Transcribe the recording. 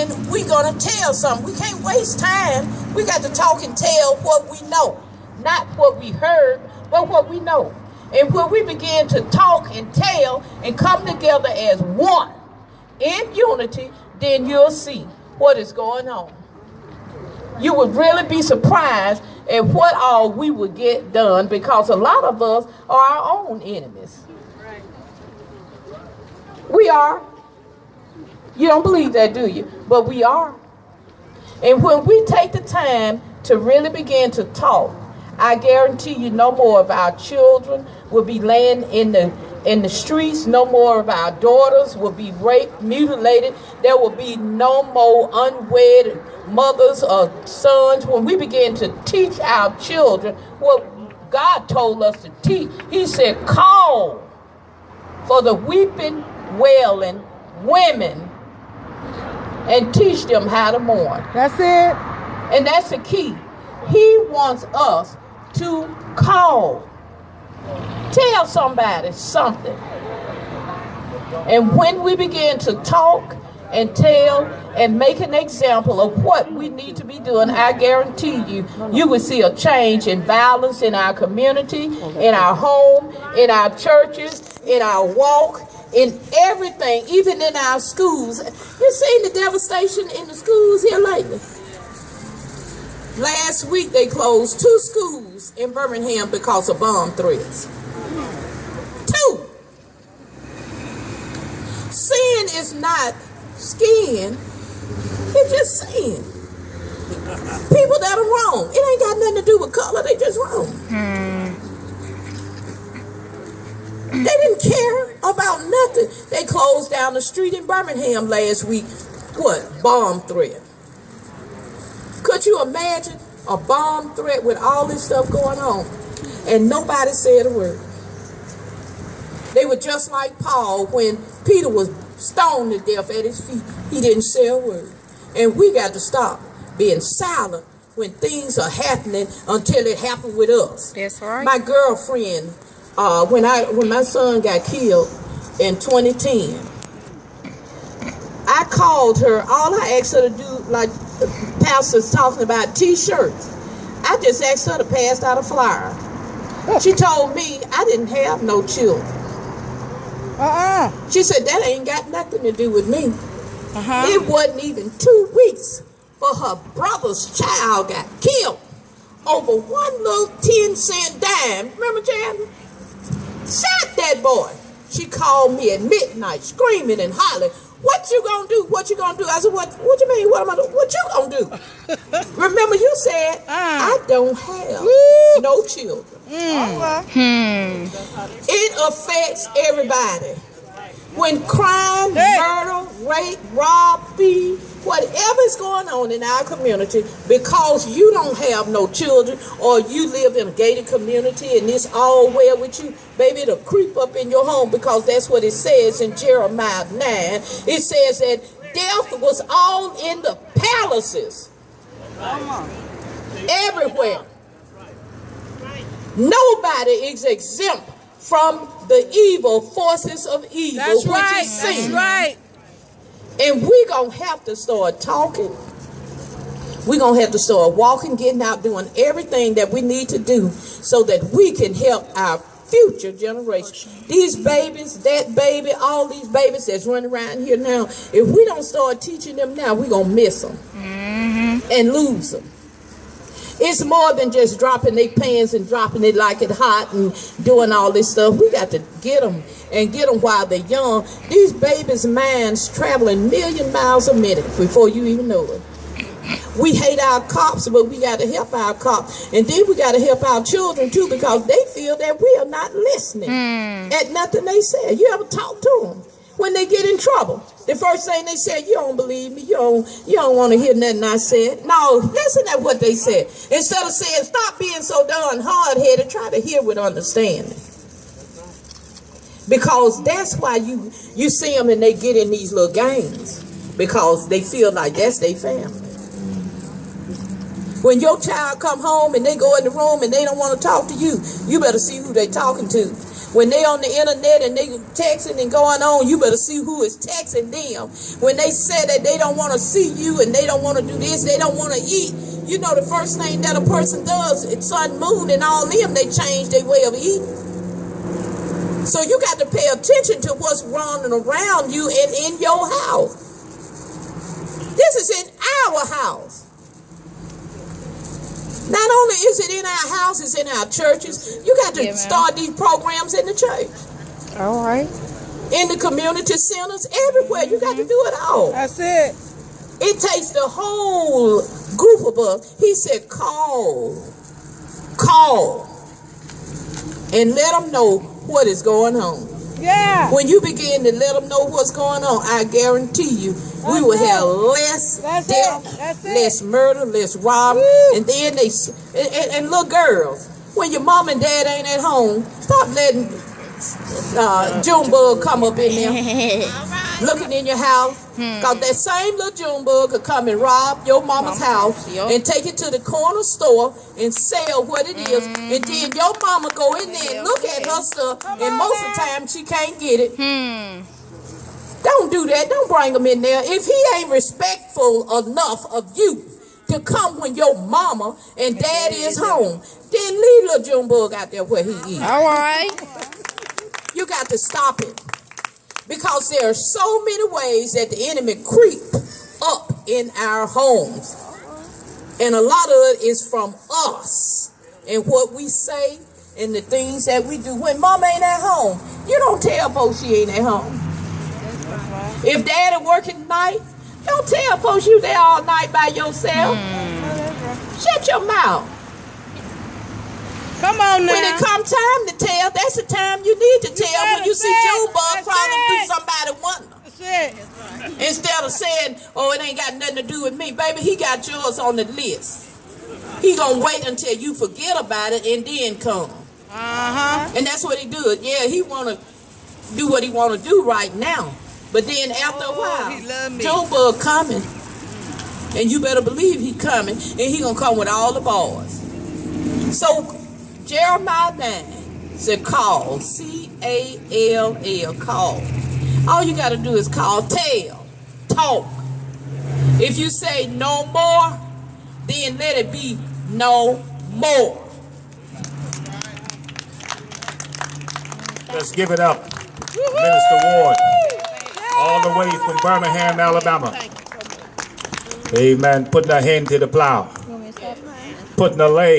then we're going to tell something. We can't waste time. We got to talk and tell what we know. Not what we heard, but what we know. And when we begin to talk and tell and come together as one in unity, then you'll see what is going on. You would really be surprised at what all we would get done, because a lot of us are our own enemies. We are. You don't believe that, do you? But we are. And when we take the time to really begin to talk, I guarantee you no more of our children will be laying in the streets. No more of our daughters will be raped, mutilated. There will be no more unwed mothers or sons. When we begin to teach our children what God told us to teach, he said, call for the weeping, wailing women and teach them how to mourn. That's it. And that's the key. He wants us to call. Tell somebody something. And when we begin to talk and tell and make an example of what we need to be doing, I guarantee you, you will see a change in violence in our community, in our home, in our churches, in our walk, in everything, even in our schools. You seen the devastation in the schools here lately? Last week they closed 2 schools in Birmingham because of bomb threats. 2. Sin is not skin, it's just sin. People that are wrong, it ain't got nothing to do with color, they just wrong. They didn't care about nothing. They closed down the street in Birmingham last week. What? Bomb threat. Could you imagine a bomb threat with all this stuff going on? And nobody said a word. They were just like Paul when Peter was stoned to death at his feet. He didn't say a word. And we got to stop being silent when things are happening until it happened with us. That's right. My girlfriend, when my son got killed in 2010, I called her. All I asked her to do, like pastors talking about T-shirts, I just asked her to pass out a flyer. She told me I didn't have no children. She said that ain't got nothing to do with me. It wasn't even 2 weeks for her brother's child got killed over one little 10-cent dime. Remember, Jan? Shot that boy. She called me at midnight screaming and hollering, "What you gonna do? What you gonna do?" I said, What you mean? What am I doing? What you gonna do? Remember, you said, I don't have no children. It affects everybody. When crime, murder, rape, rob, thief, whatever's going on in our community, because you don't have no children or you live in a gated community and it's all well with you, baby, it'll creep up in your home, because that's what it says in Jeremiah 9. It says that death was all in the palaces. Everywhere. Nobody is exempt from the evil forces of evil, which is sin. That's right. And we're going to have to start talking. We're going to have to start walking, getting out, doing everything that we need to do so that we can help our future generation. These babies, that baby, all these babies that's running around here now, if we don't start teaching them now, we're going to miss them and lose them. It's more than just dropping their pants and dropping it like it hot and doing all this stuff. We got to get them and get them while they're young. These babies' minds traveling 1,000,000 miles a minute before you even know it. We hate our cops, but we got to help our cops. And then we got to help our children too, because they feel that we are not listening at nothing they say. You ever talk to them when they get in trouble? The first thing they said, "You don't believe me. You don't want to hear nothing I said." No, listen to what they said. Instead of saying, "Stop being so darn hard-headed," try to hear with understanding. Because that's why you see them and they get in these little gangs, because they feel like that's their family. When your child come home and they go in the room and they don't want to talk to you, you better see who they talking to. When they on the internet and they texting and going on, you better see who is texting them. When they say that they don't want to see you and they don't want to do this, they don't want to eat, you know the first thing that a person does, it's sun, moon, and all them, they change their way of eating. So you got to pay attention to what's running around you and in your house. This is in our house. Not only is it in our house, it's in our churches. You got to start these programs in the church. All right. In the community centers, everywhere. You got to do it all. That's it. It takes the whole group of us. He said, call, and let them know what is going on. Yeah. When you begin to let them know what's going on, I guarantee you, we will have less death, less murder, less robbery. And then and little girls, when your mom and dad ain't at home, stop letting Junebug come up in there, looking in your house. Because that same little Junebug could come and rob your mama's house and take it to the corner store and sell what it is. And then your mama go in there and look at her stuff, and most of the time she can't get it. Don't do that. Don't bring him in there. If he ain't respectful enough of you to come when your mama and daddy is home, then leave little Junebug out there where he is. All right. You got to stop it. Because there are so many ways that the enemy creep up in our homes. And a lot of it is from us and what we say and the things that we do. When mama ain't at home, you don't tell folks she ain't at home. If daddy working night, don't tell folks you there all night by yourself. Shut your mouth. Come on now. When it come time to tell, that's the time you need to tell. When you see Junebug crawling through somebody's window. That's it. Instead of saying, oh, it ain't got nothing to do with me. Baby, he got yours on the list. He gonna wait until you forget about it and then come. And that's what he do. Yeah, he wanna do what he wanna do right now. But then after a while, Junebug coming. And you better believe he coming. And he gonna come with all the boys. So Jeremiah 9 said call, C-A-L-L, call. All you got to do is call, tell, talk. If you say no more, then let it be no more. Let's give it up. Minister Ward, all the way from Birmingham, Alabama. Amen. Putting her hand to the plow. Putting her leg.